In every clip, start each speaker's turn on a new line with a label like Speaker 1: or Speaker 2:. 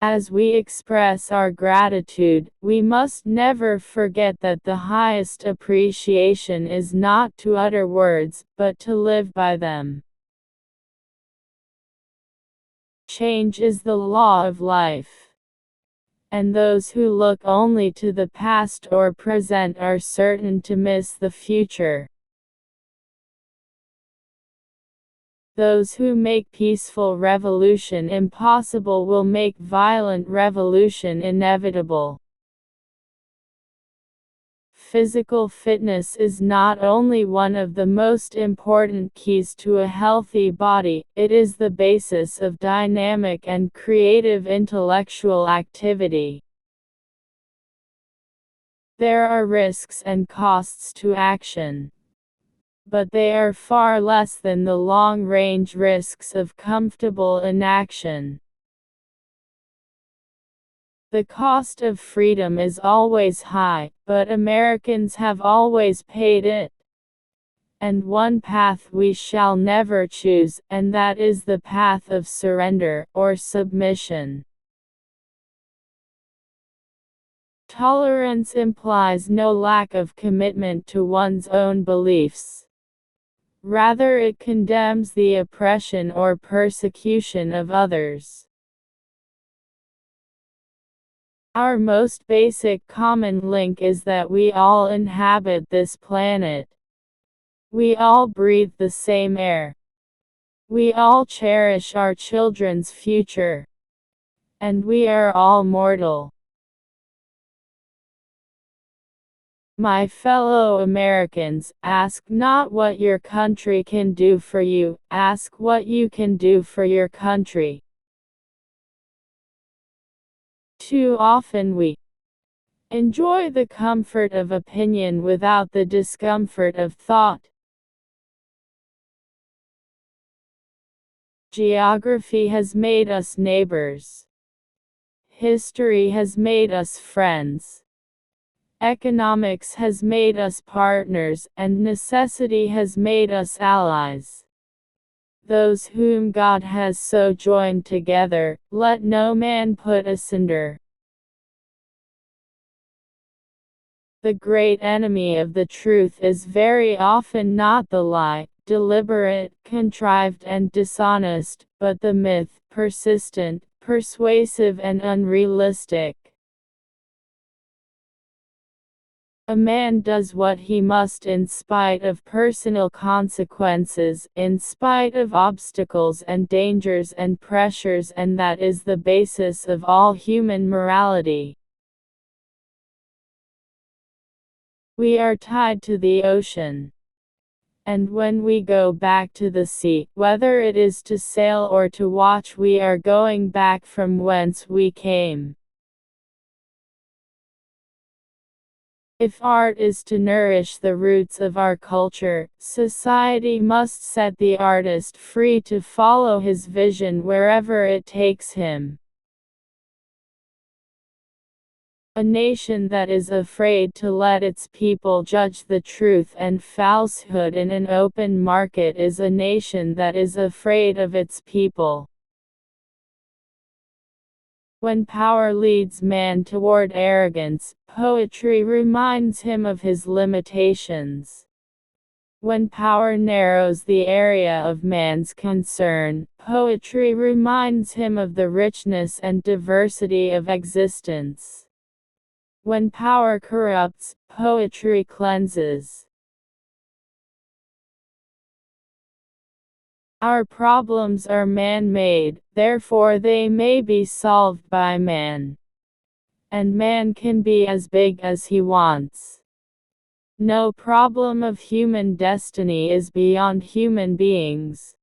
Speaker 1: As we express our gratitude, we must never forget that the highest appreciation is not to utter words, but to live by them. Change is the law of life. And those who look only to the past or present are certain to miss the future. Those who make peaceful revolution impossible will make violent revolution inevitable. Physical fitness is not only one of the most important keys to a healthy body, it is the basis of dynamic and creative intellectual activity. There are risks and costs to action, but they are far less than the long-range risks of comfortable inaction. The cost of freedom is always high, but Americans have always paid it. And one path we shall never choose, and that is the path of surrender, or submission. Tolerance implies no lack of commitment to one's own beliefs. Rather, it condemns the oppression or persecution of others. Our most basic common link is that we all inhabit this planet. We all breathe the same air. We all cherish our children's future. And we are all mortal. My fellow Americans, ask not what your country can do for you, ask what you can do for your country. Too often we enjoy the comfort of opinion without the discomfort of thought. Geography has made us neighbors. History has made us friends. Economics has made us partners, and necessity has made us allies. Those whom God has so joined together, let no man put asunder. The great enemy of the truth is very often not the lie, deliberate, contrived and dishonest, but the myth, persistent, persuasive and unrealistic. A man does what he must in spite of personal consequences, in spite of obstacles and dangers and pressures, and that is the basis of all human morality. We are tied to the ocean. And when we go back to the sea, whether it is to sail or to watch, we are going back from whence we came. If art is to nourish the roots of our culture, society must set the artist free to follow his vision wherever it takes him. A nation that is afraid to let its people judge the truth and falsehood in an open market is a nation that is afraid of its people. When power leads man toward arrogance, poetry reminds him of his limitations. When power narrows the area of man's concern, poetry reminds him of the richness and diversity of existence. When power corrupts, poetry cleanses. Our problems are man-made, therefore they may be solved by man. And man can be as big as he wants. No problem of human destiny is beyond human beings.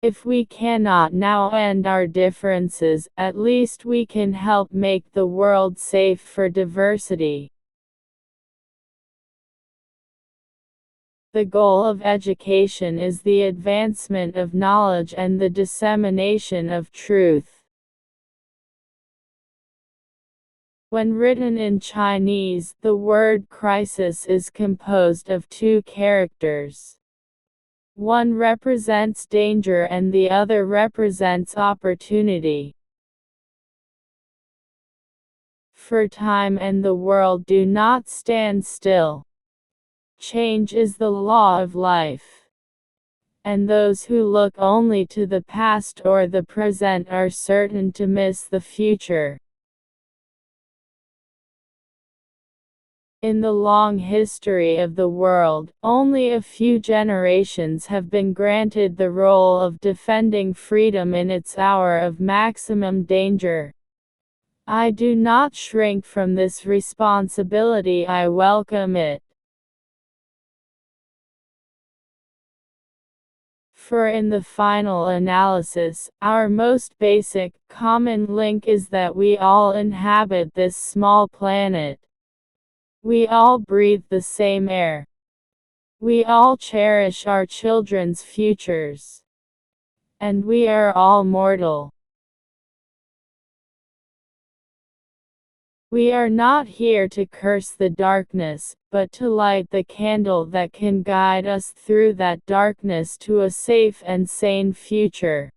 Speaker 1: If we cannot now end our differences, at least we can help make the world safe for diversity. The goal of education is the advancement of knowledge and the dissemination of truth. When written in Chinese, the word crisis is composed of two characters. One represents danger and the other represents opportunity. For time and the world do not stand still. Change is the law of life. And those who look only to the past or the present are certain to miss the future. In the long history of the world, only a few generations have been granted the role of defending freedom in its hour of maximum danger. I do not shrink from this responsibility, I welcome it. For in the final analysis, our most basic, common link is that we all inhabit this small planet. We all breathe the same air. We all cherish our children's futures. And we are all mortal. We are not here to curse the darkness, but to light the candle that can guide us through that darkness to a safe and sane future.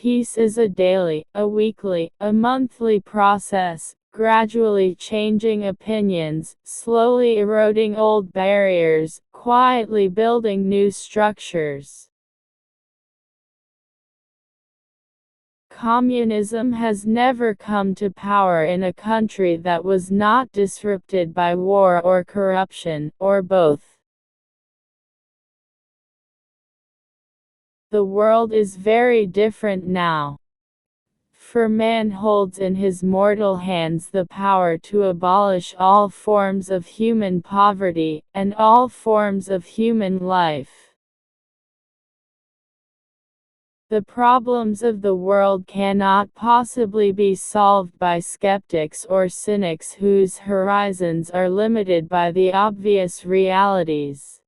Speaker 1: Peace is a daily, a weekly, a monthly process, gradually changing opinions, slowly eroding old barriers, quietly building new structures. Communism has never come to power in a country that was not disrupted by war or corruption, or both. The world is very different now. For man holds in his mortal hands the power to abolish all forms of human poverty, and all forms of human life. The problems of the world cannot possibly be solved by skeptics or cynics whose horizons are limited by the obvious realities.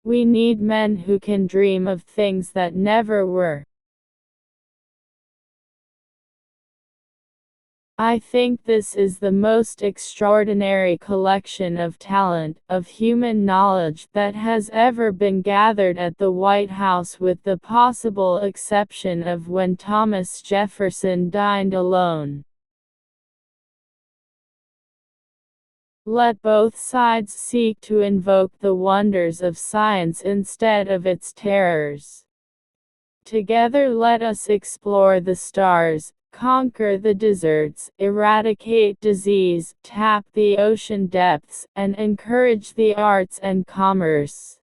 Speaker 1: We need men who can dream of things that never were. I think this is the most extraordinary collection of talent, of human knowledge that has ever been gathered at the White House, with the possible exception of when Thomas Jefferson dined alone. Let both sides seek to invoke the wonders of science instead of its terrors. Together let us explore the stars, conquer the deserts, eradicate disease, tap the ocean depths, and encourage the arts and commerce.